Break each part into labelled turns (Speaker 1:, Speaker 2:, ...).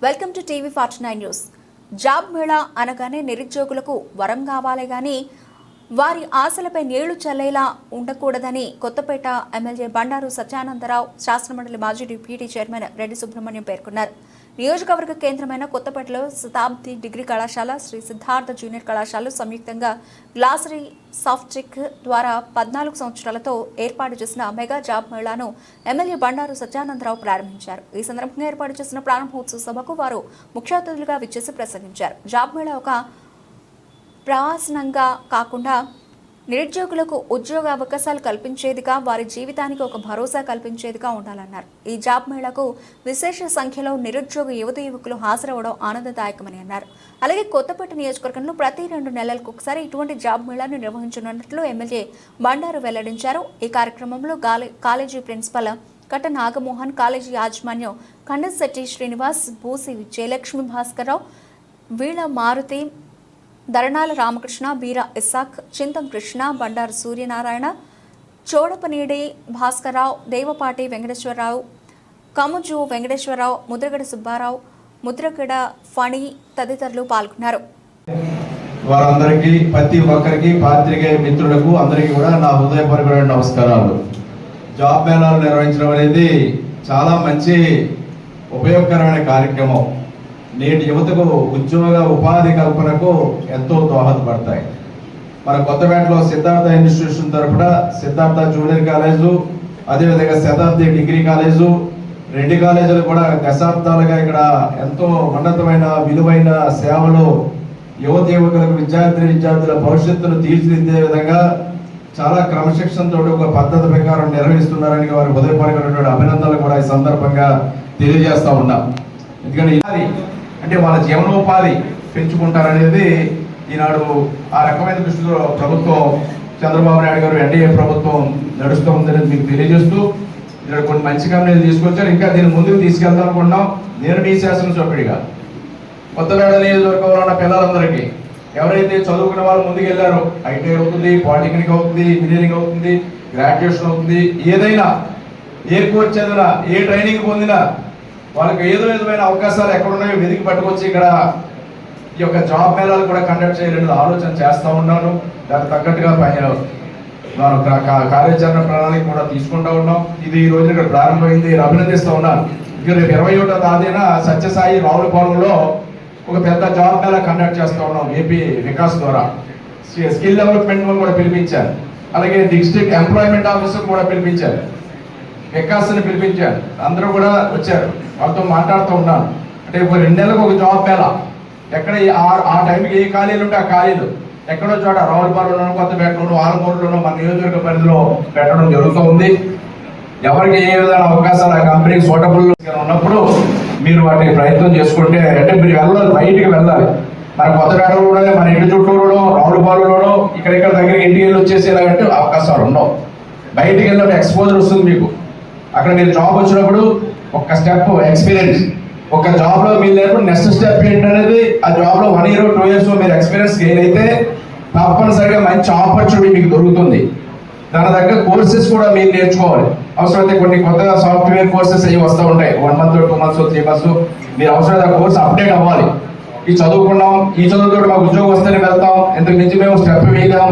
Speaker 1: Welcome to TV 49 news. Job Mela అనగానే నిరుద్యోగులకు వరం కావాలే గానీ వారి ఆశలపై నీళ్లు చల్లేలా ఉండకూడదని కొత్తపేట ఎమ్మెల్యే బండారు సత్యానందరావు, శాసనమండలి మాజీ డిప్యూటీ చైర్మన్ రెడ్డి సుబ్రహ్మణ్యం పేర్కొన్నారు. నియోజకవర్గ కేంద్రమైన కొత్తపేటలో శతాబ్ది డిగ్రీ కళాశాల, శ్రీ సిద్ధార్థ జూనియర్ కళాశాలలు సంయుక్తంగా గ్లాసరీ సాఫ్ట్‌టెక్ ద్వారా 14 సంవత్సరాలతో ఏర్పాటు చేసిన మెగా జాబ్ మేళాను ఎమ్మెల్యే బండారు సత్యానందరావు ప్రారంభించారు. ఈ సందర్భంగా ఏర్పాటు చేసిన ప్రారంభోత్సవ సభకు వారు ముఖ్య అతిథులుగా విచ్చేసి ప్రసంగించారు. జాబ్ మేళా ఒక ప్రవాసనంగా కాకుండా నిరుద్యోగులకు ఉద్యోగ అవకాశాలు కల్పించేదిగా, వారి జీవితానికి ఒక భరోసా కల్పించేదిగా ఉండాలన్నారు. ఈ జాబ్ మేళాకు విశేష సంఖ్యలో నిరుద్యోగ యువకులు హాజరవడం ఆనందదాయకమని అన్నారు. అలాగే కొత్తపేట నియోజకవర్గంలో ప్రతి 2 నెలలకు ఒకసారి ఇటువంటి జాబ్ మేళాను నిర్వహించనున్నట్లు ఎమ్మెల్యే బండారు వెల్లడించారు. ఈ కార్యక్రమంలో కాలేజీ ప్రిన్సిపల్ కట్ట నాగమోహన్, కాలేజీ యాజమాన్యం కండశెట్టి శ్రీనివాస్, బూసి జయలక్ష్మి భాస్కర్రావు, వీణ మారుతి, దరణాల రామకృష్ణ, బీరా ఇస్సాక్, చింతం కృష్ణ, బండారు సూర్యనారాయణ, చోడపనీడి భాస్కర్రావు, దేవపాటి వెంకటేశ్వరరావు, కముజు వెంకటేశ్వరరావు, ముద్రగడ సుబ్బారావు, ముద్రగడ ఫణి తదితరులు పాల్గొన్నారు.
Speaker 2: వారందరికీ, ప్రతి ఒక్కరికి, పాత్రికేయ మిత్రులకు అందరికీ కూడా నా హృదయపూర్వకమైన నమస్కారాలు. జాబ్ మేళాలు నిర్వహించడం అనేది చాలా మంచి ఉపయోగకరమైన కార్యక్రమం. నేటి యువతకు ఉద్యోగ ఉపాధి కల్పనకు ఎంతో దోహదపడతాయి. మన కొత్తపేటలో సిద్ధార్థ ఇన్స్టిట్యూషన్ తరపున సిద్ధార్థ జూనియర్ కాలేజు, అదేవిధంగా శతాబ్ది డిగ్రీ కాలేజు, రెడ్డి కాలేజీలు కూడా దశాబ్దాలుగా ఇక్కడ ఎంతో ఉన్నతమైన విలువైన సేవలు యువకులకు, విద్యార్థుల భవిష్యత్తును తీర్చిదిద్దే విధంగా చాలా క్రమశిక్షణతో ఒక పద్ధతి ప్రకారం నిర్వహిస్తున్నారని వారి హృదయపూర్వకమైనటువంటి అభినందనలు కూడా ఈ సందర్భంగా తెలియజేస్తా ఉన్నాం. ఎందుకంటే అంటే వాళ్ళ జీవనోపాధి పెంచుకుంటారనేది ఈనాడు ఆ రకమైన దృష్టిలో ప్రభుత్వం, చంద్రబాబు నాయుడు గారు ఎన్డీఏ ప్రభుత్వం నడుస్తూ ఉందని మీకు తెలియజేస్తూ ఇక్కడ కొన్ని మంచి కంపెనీలు తీసుకొచ్చారు. ఇంకా దీన్ని ముందుకు తీసుకెళ్దాం అనుకున్నాం. నేను మీ శాసనసభ్యుడిగా కొత్తపేట నియోజకవర్గంలో ఉన్న పిల్లలందరికీ, ఎవరైతే చదువుకున్న వాళ్ళు ముందుకు వెళ్ళారో, ఐటీ అవుతుంది, పాలిటెక్నిక్ అవుతుంది, ఇంజనీరింగ్ అవుతుంది, గ్రాడ్యుయేషన్ అవుతుంది, ఏదైనా ఏ కోర్స్ చదివినా, ఏ ట్రైనింగ్ పొందినా వాళ్ళకి ఏదో విధమైన అవకాశాలు ఎక్కడున్నాయో వెతికి పట్టుకొచ్చి ఇక్కడ ఈ యొక్క జాబ్ మేళాలు కూడా కండక్ట్ చేయాలని ఆలోచన చేస్తూ ఉన్నాను. దానికి తగ్గట్టుగా మనం కార్యాచరణ ప్రణాళిక కూడా తీసుకుంటూ ఉన్నాం. ఇది ఈ రోజు ఇక్కడ ప్రారంభమైంది. అభినందిస్తూ ఉన్నాను. ఇక రేపు 21వ తేదీన సత్యసాయి రావులపాలెంలో ఒక పెద్ద జాబ్ మేళా కండక్ట్ చేస్తూ ఉన్నాం. ఏపీ వికాస్ ద్వారా స్కిల్ డెవలప్మెంట్ కూడా పిలిపించారు. అలాగే డిస్ట్రిక్ట్ ఎంప్లాయ్మెంట్ ఆఫీసర్ కూడా పిలిపించారు, వికాస్ని పిలిపించారు. అందరూ కూడా వచ్చారు. వాళ్ళతో మాట్లాడుతూ ఉన్నాను. అంటే ఒక 2 నెలలకు ఒక జాబ్ మేళా, ఎక్కడ ఆ టైంకి ఏ ఖాళీలు ఉంటే ఆ ఖాళీలు ఎక్కడో చోట రావులపాలెంలోనూ, కొత్తపేటలోనూ, ఆలమూరులోనూ మన నియోజకవర్గ పరిధిలో పెట్టడం జరుగుతూ ఉంది. ఎవరికి ఏ విధమైన అవకాశాలు ఆ కంపెనీకి సూటబుల్ ఉన్నప్పుడు మీరు వాటిని ప్రయత్నం చేసుకుంటే, అంటే మీరు వెళ్ళాలి, బయటికి వెళ్ళాలి. మన కొత్తపేటలోనే, మన ఇంటి చుట్టూరులో, రావులపాలెంలోనూ ఇక్కడ దగ్గరికి ఇంటికి వెళ్ళి వచ్చేసేలాగంటే అవకాశాలు ఉండవు. బయటికి వెళ్ళినప్పుడు ఎక్స్పోజర్ వస్తుంది మీకు. అక్కడ మీరు జాబ్ వచ్చినప్పుడు ఒక స్టెప్ ఎక్స్పీరియన్స్, ఒక జాబ్లో మీరు లేనప్పుడు నెక్స్ట్ స్టెప్ ఏంటనేది, ఆ జాబ్లో 1 year 2 years మీరు ఎక్స్పీరియన్స్ గెయిన్ అయితే తప్పనిసరిగా మంచి ఆపర్చునిటీ మీకు దొరుకుతుంది. దాని దగ్గర కోర్సెస్ కూడా మీరు నేర్చుకోవాలి. అవసరమైతే కొన్ని కొత్తగా సాఫ్ట్వేర్ కోర్సెస్ అవి వస్తూ ఉంటాయి. 1 month 2 months 3 months మీరు అవసరమైతే ఆ కోర్స్ అప్డేట్ అవ్వాలి. ఈ చదువుకున్నాం, ఈ చదువుతో మాకు ఉద్యోగం వస్తేనే వెళ్తాం, ఇంతకు మించి మేము స్టెప్ వేయలేం,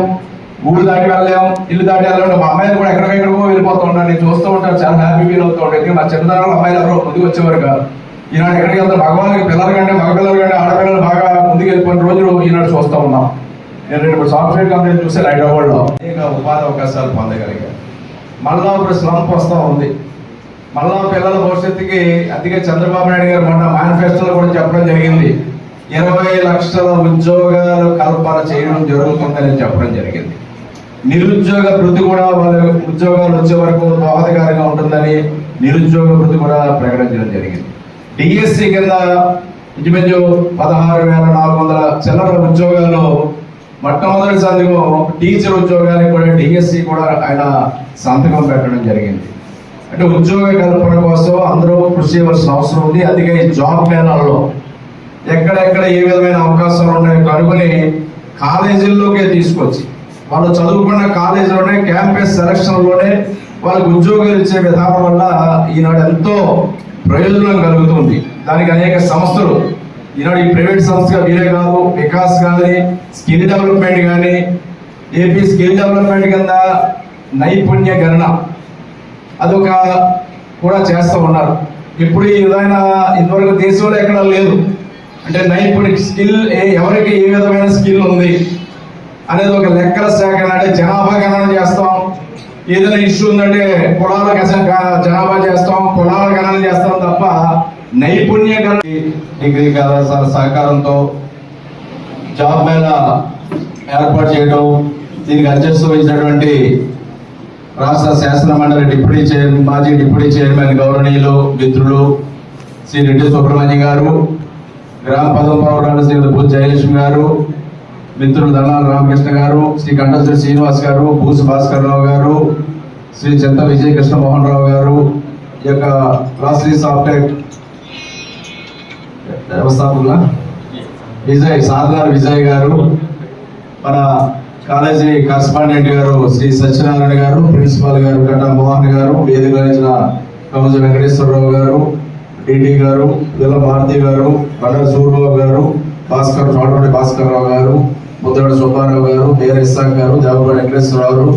Speaker 2: ఊరు దాటి వెళ్ళాం, ఇల్లు దాటి వెళ్ళాం. మా అమ్మాయిలు కూడా ఎక్కడికో వెళ్ళిపోతూ ఉంటారు. నేను చూస్తూ ఉంటాను, చాలా హ్యాపీ ఫీల్ అవుతూ ఉంటాను. మా చిన్నతనంలో అమ్మాయిలు ఎవరో ముందుకు వచ్చేవారు కాదు. ఈనాడు ఎక్కడికి వెళ్తారు, మగవాళ్ళకి పిల్లల కంటే మగపిల్లలు కంటే ఆడపిల్లలు బాగా ముందుకు వెళ్ళిపోయిన రోజులు ఈనాడు చూస్తూ ఉన్నాం. నేను 2 సాఫ్ట్వేర్ కంపెనీలు చూసాను హైదరాబాద్లో. అనేక ఉపాధి అవకాశాలు పొందగలిగారు. మళ్ళా ఇప్పుడు స్లంప్ వస్తూ ఉంది. మళ్ళా పిల్లల భవిష్యత్తుకి అందుకే చంద్రబాబు నాయుడు గారు మొన్న మేనిఫెస్టోలో కూడా చెప్పడం జరిగింది. 20 లక్షల ఉద్యోగాలు కల్పన చేయడం జరుగుతుందని చెప్పడం జరిగింది. నిరుద్యోగ వృత్తి కూడా వాళ్ళ ఉద్యోగాలు వచ్చే వరకు దోహదకారిగా ఉంటుందని నిరుద్యోగ వృత్తి కూడా ప్రకటించడం జరిగింది. డిఎస్సి కింద ఇంచుమించు 16,400 చిల్లర ఉద్యోగాలు మొట్టమొదటిసారి టీచర్ ఉద్యోగానికి కూడా డిఎస్సి కూడా ఆయన సంతకం పెట్టడం జరిగింది. అంటే ఉద్యోగ కల్పన కోసం అందరూ కృషి చేయవలసిన అవసరం ఉంది. అందుకే ఈ జాబ్ మేళాల్లో ఎక్కడెక్కడ ఏ విధమైన అవకాశాలు ఉన్నాయో కనుగొని కాలేజీల్లోకే తీసుకొచ్చి వాళ్ళు చదువుకున్న కాలేజీలోనే క్యాంపస్ సెలక్షన్లోనే వాళ్ళకి ఉద్యోగాలు ఇచ్చే విధానం వల్ల ఈనాడు ఎంతో ప్రయోజనం కలుగుతుంది. దానికి అనేక సంస్థలు ఈనాడు ఈ ప్రైవేట్ సంస్థగా వీరే కాదు, వికాస్ కానీ, స్కిల్ డెవలప్మెంట్ కానీ, ఏపీ స్కిల్ డెవలప్మెంట్ కింద నైపుణ్య గణన అదొక కూడా చేస్తూ ఉన్నారు. ఇప్పుడు ఈ విధమైన ఇంతవరకు దేశంలో ఎక్కడ లేదు. అంటే నైపుణ్య స్కిల్ ఎవరికి ఏ విధమైన స్కిల్ ఉంది అనేది ఒక లెక్కల సేకరణ, అంటే జనాభా గణన చేస్తాం. ఏదైనా ఇష్యూ ఉందంటే కులాల జనాభా చేస్తాం, కులాల గణన చేస్తాం తప్ప నైపుణ్య గణన. డిగ్రీ కళాశాల సహకారంతో జాబ్ మేళా ఏర్పాటు చేయడం, దీనికి అధ్యక్షత వహించినటువంటి రాష్ట్ర శాసన మండలి మాజీ డిప్యూటీ చైర్మన్ గౌరవనీయులు మిత్రులు శ్రీ రెడ్డి సుబ్రహ్మణ్యం గారు, గ్రామ పదం శ్రీ భూ జయలక్ష్మి గారు, మిత్రులు దళాల రామకృష్ణ గారు, శ్రీ కంఠశ్రీ శ్రీనివాస్ గారు, భూసి భాస్కర్ రావు గారు, శ్రీ చింత విజయకృష్ణ మోహన్ రావు గారు, ఈ యొక్క రాష్ట్రీయ సాఫ్ట్వేర్ వ్యవస్థాపకుల సాధనాల విజయ్ గారు, మన కాలేజీ కరస్పాండెంట్ గారు శ్రీ సత్యనారాయణ గారు, ప్రిన్సిపాల్ గారు కటా మోహన్ గారు, వేదిక రచించిన కమజ వెంకటేశ్వరరావు గారు, డిటి గారు, పిల్ల భారతి గారు, బండారు సూర్యబాబు గారు, చోటపల్లి భాస్కర్ రావు గారు, ముద్దడి సుబ్బారావు గారు, పేరు ఇస్సాక్ గారు, దేవగడ వెంకటేశ్వరరావు గారు,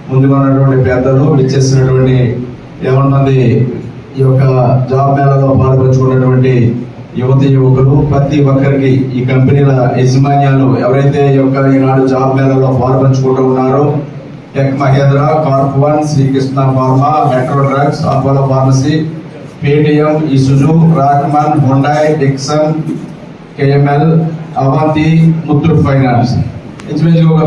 Speaker 2: ముందుగా ఉన్నటువంటి పెద్దలు, విచ్చేసినటువంటి ఏమన్నది ఈ యొక్క జాబ్ మేళాలో పాల్పంచుకున్నటువంటి యువతి యువకులు, ప్రతి ఒక్కరికి ఈ కంపెనీల యజమాన్యాలు ఎవరైతే ఈ యొక్క ఈనాడు జాబ్ మేళాలో పాల్పంచుకుంటూ ఉన్నారో, టెక్ మహేంద్ర, కార్ప్1, Srikrishna pharma, metro drugs, Apollo pharmacy, Paytm, Isuzu, Rockman, Hyundai, Dixon, KML, Avanti, Muthoot finance,